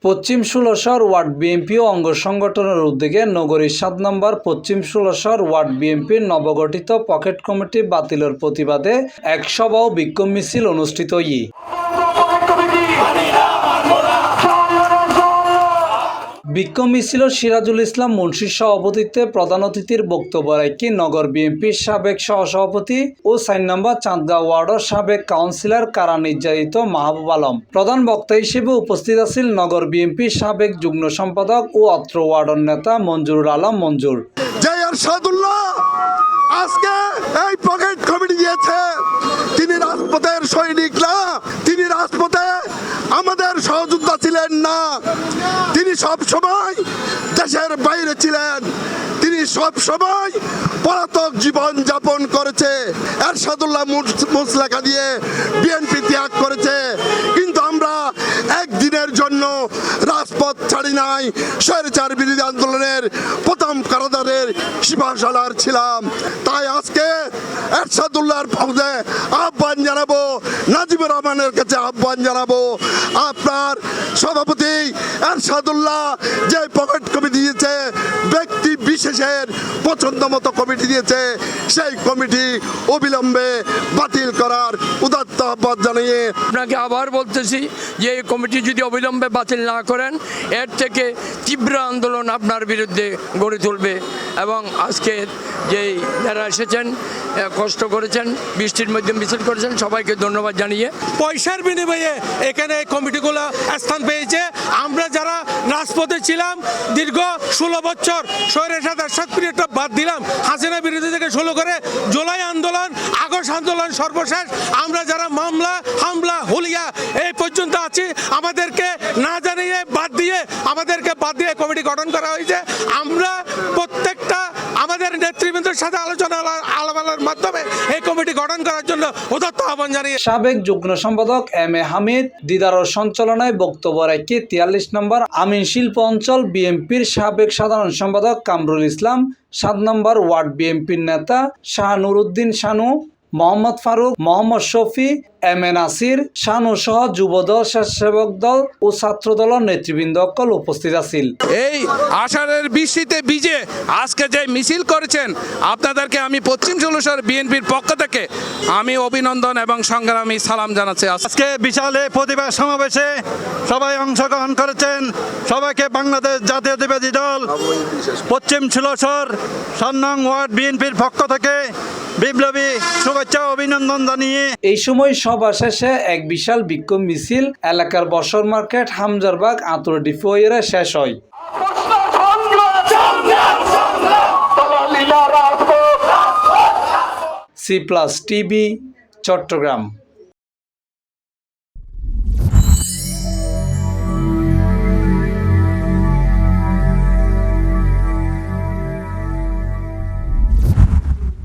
পশ্চিম Sholashahar word BNP ও অঙ্গ সংগঠনের উদ্যোগে নগরীর ৭ নম্বর পশ্চিম ষোলশহর ওয়ার্ড বিএনপির নবগঠিত পকেট কমিটি বাতিলের প্রতিবাদে এক সভা ও বিক্ষোভ মিছিল অনুষ্ঠিত হয়। বিক্ষোভ মিছিল সিরাজুল ইসলাম মুন্সির সভাপতিত্বে প্রধান অতিথির বক্তব্য রাখি নগর বিএনপির সাবেক সহসভাপতি ও ৪ নম্বর চাঁদগাঁও ওয়ার্ডের সাবেক কাউন্সিলর কারা নির্যাতিত মাহবুব আলম। প্রধান বক্তা হিসেবে উপস্থিত আছেন নগর বিএনপির সাবেক যুগ্ম সম্পাদক ও অত্র ওয়ার্ডের নেতা মঞ্জুরুল আলম মঞ্জুর। আজকে এই পকেট কমিটি দিয়েছে, তিনি রাজপথের সৈনিক না, তিনি রাজপথে আমাদের সহযোদ্ধা ছিলেন না, তিনি সব সময় দেশের বাইরে ছিলেন, তিনি সব সময় পলাতক জীবন যাপন করেছে। এরশাদুল্লাহ মুসলেখা দিয়ে বিএনপি ত্যাগ করেছে, কিন্তু আমরা একদিনের জন্য রাজপথ ছাড়ি নাই। স্বৈরাচার বিরোধী আন্দোলনের প্রথম কারাগারের সিপাহসালার ছিলাম। তাই আজকে এরশাদুল্লাহর পক্ষে আহ্বান জানাবো, নাজিবুর রহমানের কাছে আহ্বান জানাবো, আপনার সভাপতি এরশাদুল্লাহ যে পকেট কমিটি দিয়েছে, ব্যক্তি বিশেষের পছন্দ মতো কমিটি দিয়েছে, সেই কমিটি অবিলম্বে বাতিল করার উদাত্ত আহ্বান জানিয়ে আপনাকে আবার বলতেছি যে এই কমিটি যদি অবিলম্বে বাতিল না করেন, এর থেকে তীব্র আন্দোলন আপনার বিরুদ্ধে গড়ে তুলবে। এবং আজকে যেই যারা এসেছেন, কষ্ট করেছেন, বৃষ্টির মধ্যে মিছিল করেছেন, সবাইকে ধন্যবাদ জানিয়ে পয়সার বিনিময়ে এখানে এই কমিটিগুলো স্থান পেয়েছে। আমরা যারা রাজপথে ছিলাম দীর্ঘ ১৬ বছর, স্বৈরাচার এরশাদ পিরিয়ডটা বাদ দিলাম, হাসিনা বিরোধী থেকে শুরু করে জুলাই আন্দোলন, আগস্ট আন্দোলন, সর্বশেষ আমরা যারা মামলা হামলা হুলিয়া এই পর্যন্ত আছি, আমাদেরকে না জানিয়ে বাদ দিয়ে কমিটি গঠন করা হয়েছে। আমরা প্রত্যেকটা আমাদের নেতৃবৃন্দের সাথে আলাপার মাধ্যমে এই কমিটি গঠন করার জন্য উদাত্ত আহ্বান জানিয়ে সাবেক যুগ্ম সম্পাদক এম এ হামিদ দিদারের সঞ্চালনায় বক্তব্য রাখি ৪৩ নম্বর আমিন শিল্প অঞ্চল বিএনপির সাবেক সাধারণ সম্পাদক কামরুল ইসলাম, ৭ নম্বর ওয়ার্ড বিএনপির নেতা শাহনুরউদ্দিন শানু, মোহাম্মদ ফারুক, মোহাম্মদ শফি, এম এ নাসির, শানু সহ যুবদল, স্বেচ্ছাসেবক দল ও ছাত্র দলের নেতৃবৃন্দ উপস্থিত আছেন। এই আষাঢ়ের বৃষ্টিতে ভিজে আজকে যে মিছিল করেছেন, আপনাদেরকে আমি পশ্চিম ষোলশহর বিএনপির পক্ষ থেকে আমি অভিনন্দন এবং সংগ্রামী সালাম জানাচ্ছি। আজকে বিশাল প্রতিবাদ সমাবেশে সবাই অংশগ্রহণ করেছেন। সবাইকে বাংলাদেশ জাতীয়তাবাদী দল পশ্চিম ষোলশহর ৭ নং ওয়ার্ড বিএনপির পক্ষ থেকে বিপ্লবী শুভেচ্ছা অভিনন্দন জানিয়ে এই সময় সভা শেষে এক বিশাল বিক্ষোভ মিছিল এলাকার বসর মার্কেট, হামজারবাগ, আতর ডিপো এর শেষ হয়। C+ TV, Chittagong.